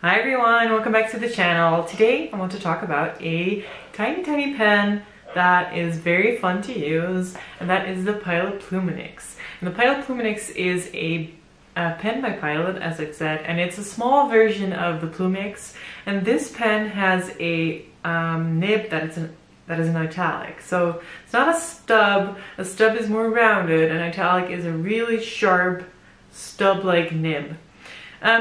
Hi everyone, welcome back to the channel. Today I want to talk about a tiny pen that is very fun to use, and that is the Pilot Pluminix. And the Pilot Pluminix is a pen by Pilot, as I said, and it's a small version of the Pluminix. And this pen has a nib that is an italic. So it's not a stub. A stub is more rounded, and italic is a really sharp stub-like nib.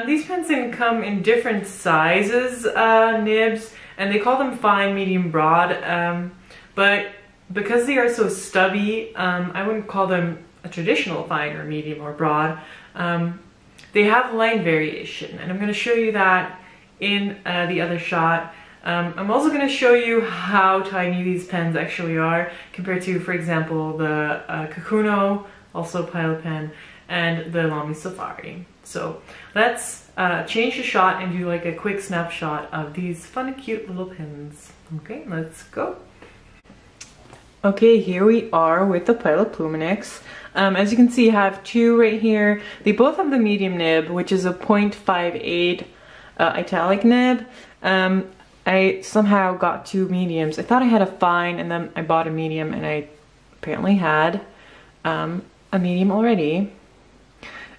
These pens can come in different sizes, nibs, and they call them fine, medium, broad, but because they are so stubby, I wouldn't call them a traditional fine or medium or broad. They have line variation, and I'm going to show you that in the other shot. I'm also going to show you how tiny these pens actually are compared to, for example, the Kakuno, also Pilot pen, and the Lamy Safari. So let's change the shot and do like a quick snapshot of these fun, cute little pens. Okay, let's go. Okay, here we are with the Pilot Pluminix. As you can see, I have two right here. They both have the medium nib, which is a 0.58 italic nib. I somehow got two mediums. I thought I had a fine, and then I bought a medium, and I apparently had a medium already.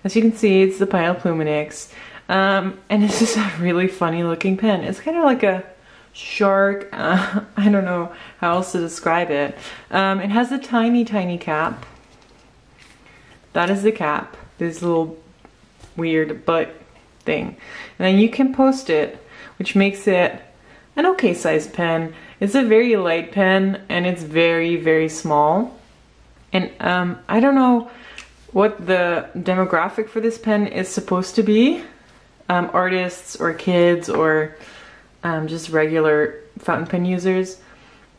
As you can see, it's the Pilot Pluminix, and it's just a really funny looking pen. It's kind of like a shark. I don't know how else to describe it. It has a tiny cap. That is the cap, this little weird butt thing. And then you can post it, which makes it an okay sized pen. It's a very light pen, and it's very small. And I don't know what the demographic for this pen is supposed to be. Artists or kids or just regular fountain pen users.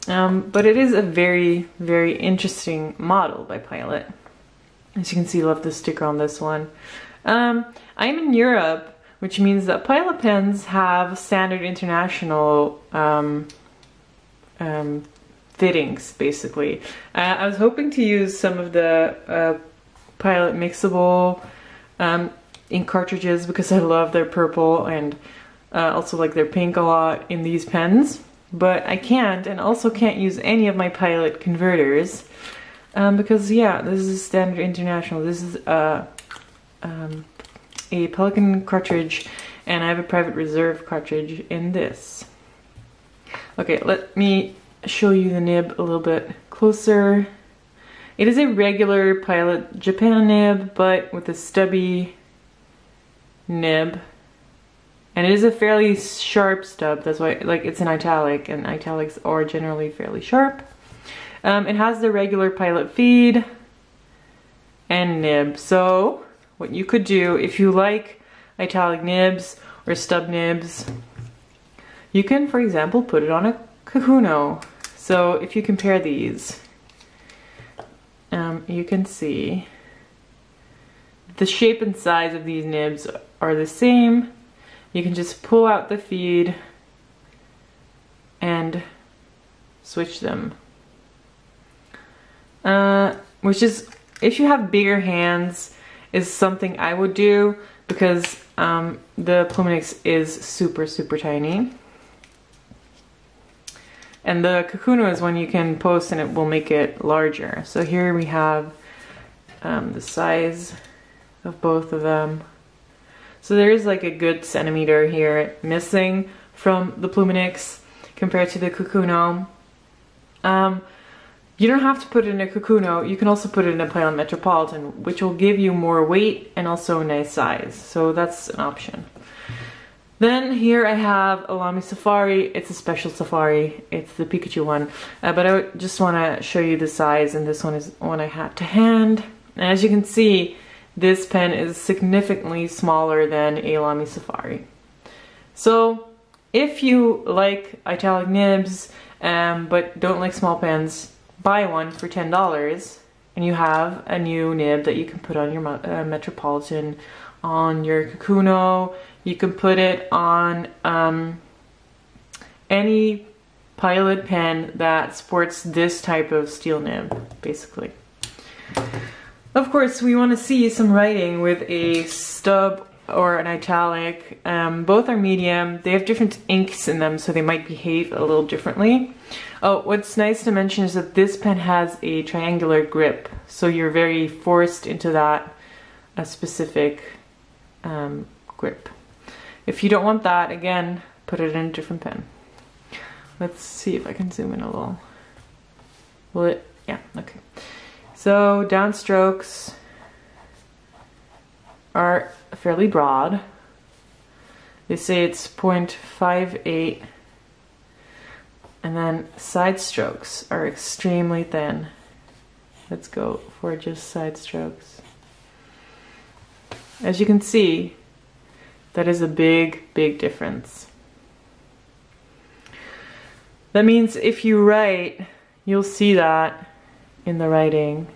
But it is a very interesting model by Pilot. As you can see, I love the sticker on this one. I'm in Europe, which means that Pilot pens have standard international fittings, basically. I was hoping to use some of the Pilot mixable ink cartridges because I love their purple and also like their pink a lot in these pens, but I can't, and also can't use any of my Pilot converters because yeah, this is standard international. This is a Pelican cartridge, and I have a private reserve cartridge in this. Okay, let me show you the nib a little bit closer. It is a regular Pilot Japan nib, but with a stubby nib. And it is a fairly sharp stub, that's why, like, it's an italic, and italics are generally fairly sharp. It has the regular Pilot feed and nib. So what you could do, if you like italic nibs or stub nibs, you can, for example, put it on a Kakuno. So if you compare these, you can see the shape and size of these nibs are the same. You can just pull out the feed and switch them. Which is, if you have bigger hands, is something I would do, because the Pluminix is super tiny. And the Kakuno is one you can post and it will make it larger. So here we have the size of both of them. So there is like a good centimeter here missing from the Pluminix compared to the Kakuno. You don't have to put it in a Kakuno, you can also put it in a Pilot Metropolitan, which will give you more weight and also a nice size. So that's an option. Then here I have a Lamy Safari. It's a special Safari. It's the Pikachu one. But I just want to show you the size, and this one is one I have to hand. And as you can see, this pen is significantly smaller than a Lamy Safari. So if you like italic nibs, but don't like small pens, buy one for $10, and you have a new nib that you can put on your Metropolitan, on your Kakuno. You can put it on any Pilot pen that sports this type of steel nib, basically. Of course, we want to see some writing with a stub or an italic. Both are medium. They have different inks in them, so they might behave a little differently. Oh, what's nice to mention is that this pen has a triangular grip, so you're very forced into that specific grip. If you don't want that, again, put it in a different pen. Let's see if I can zoom in a little. Will it? Yeah, okay. So downstrokes are fairly broad. They say it's 0.58, and then side strokes are extremely thin. Let's go for just side strokes. As you can see, that is a big difference. That means if you write, you'll see that in the writing.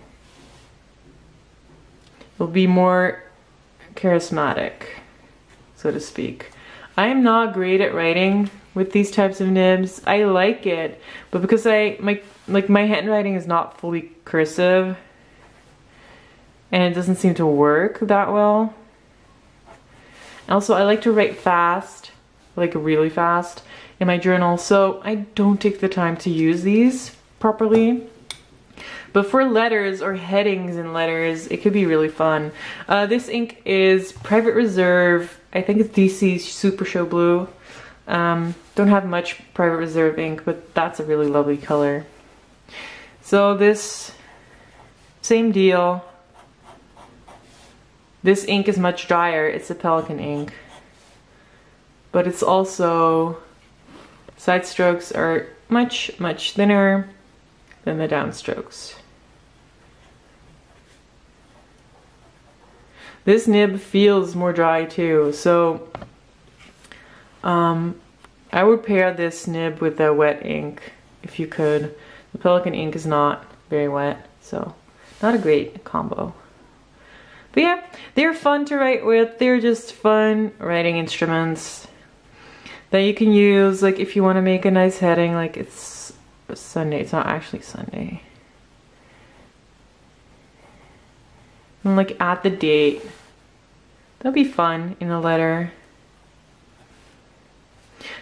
It'll be more charismatic, so to speak. I am not great at writing with these types of nibs. I like it, but because my handwriting is not fully cursive and it doesn't seem to work that well. Also, I like to write fast, like really fast, in my journal, so I don't take the time to use these properly. But for letters or headings in letters, it could be really fun. This ink is Private Reserve. I think it's DC Super Show Blue. Don't have much Private Reserve ink, but that's a really lovely color. So this, same deal. This ink is much drier. It's a Pelikan ink. But it's also, side strokes are much thinner than the downstrokes. This nib feels more dry too, so I would pair this nib with a wet ink if you could. The Pelikan ink is not very wet, so not a great combo. But yeah, they're fun to write with. They're just fun writing instruments that you can use, like if you want to make a nice heading, like it's Sunday. It's not actually Sunday. And like at the date. That'll be fun in a letter.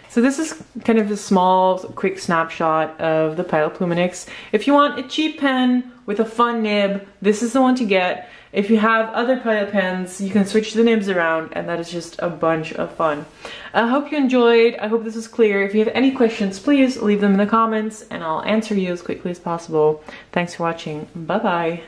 So this is kind of a small, quick snapshot of the Pilot Pluminix. If you want a cheap pen with a fun nib, this is the one to get. If you have other Pilot pens, you can switch the nibs around, and that is just a bunch of fun. I hope you enjoyed. I hope this was clear. If you have any questions, please leave them in the comments, and I'll answer you as quickly as possible. Thanks for watching. Bye-bye.